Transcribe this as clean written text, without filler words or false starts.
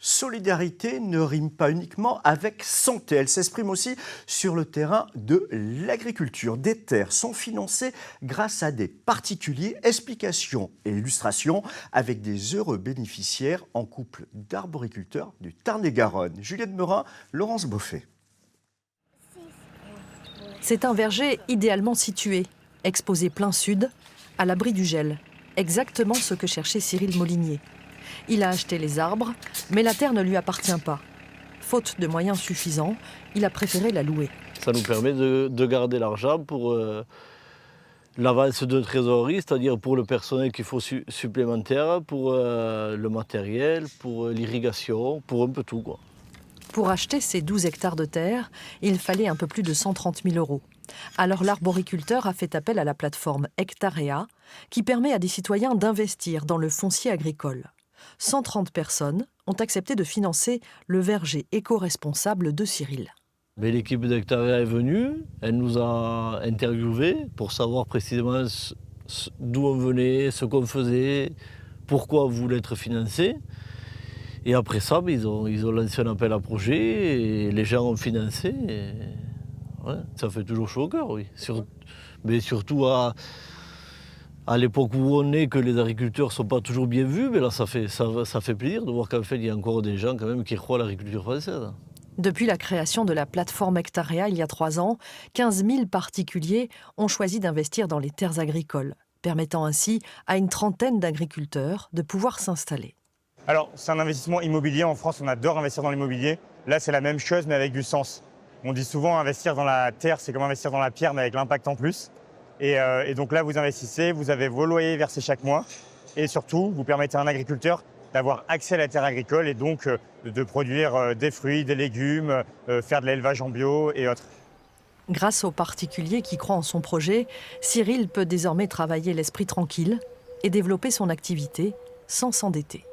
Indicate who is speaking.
Speaker 1: Solidarité ne rime pas uniquement avec santé, elle s'exprime aussi sur le terrain de l'agriculture. Des terres sont financées grâce à des particuliers. Explications et illustrations avec des heureux bénéficiaires en couple d'arboriculteurs du Tarn-et-Garonne. Juliette Meurin, Laurence Boffet.
Speaker 2: C'est un verger idéalement situé, exposé plein sud, à l'abri du gel. Exactement ce que cherchait Cyril Molinier. Il a acheté les arbres, mais la terre ne lui appartient pas. Faute de moyens suffisants, il a préféré la louer.
Speaker 3: Ça nous permet de garder l'argent pour l'avance de trésorerie, c'est-à-dire pour le personnel qu'il faut supplémentaire, pour le matériel, pour l'irrigation, pour un peu tout, quoi.
Speaker 2: Pour acheter ces 12 hectares de terre, il fallait un peu plus de 130 000 €. Alors l'arboriculteur a fait appel à la plateforme Hectarea, qui permet à des citoyens d'investir dans le foncier agricole. 130 personnes ont accepté de financer le verger éco-responsable de Cyril.
Speaker 3: Mais l'équipe d'Hectarea est venue, elle nous a interviewés pour savoir précisément d'où on venait, ce qu'on faisait, pourquoi on voulait être financé. Et après ça, ils ont lancé un appel à projet et les gens ont financé. Et ouais, ça fait toujours chaud au cœur, oui. Mais surtout à l'époque où on est, que les agriculteurs ne sont pas toujours bien vus, mais là ça fait plaisir de voir qu'en fait il y a encore des gens quand même qui croient à l'agriculture française.
Speaker 2: Depuis la création de la plateforme Hectarea il y a 3 ans, 15 000 particuliers ont choisi d'investir dans les terres agricoles, permettant ainsi à une trentaine d'agriculteurs de pouvoir s'installer.
Speaker 4: Alors, c'est un investissement immobilier. En France, on adore investir dans l'immobilier. Là, c'est la même chose, mais avec du sens. On dit souvent investir dans la terre, c'est comme investir dans la pierre, mais avec l'impact en plus. Et donc là, vous investissez, vous avez vos loyers versés chaque mois. Et surtout, vous permettez à un agriculteur d'avoir accès à la terre agricole et donc de produire des fruits, des légumes, faire de l'élevage en bio et autres.
Speaker 2: Grâce aux particuliers qui croient en son projet, Cyril peut désormais travailler l'esprit tranquille et développer son activité sans s'endetter.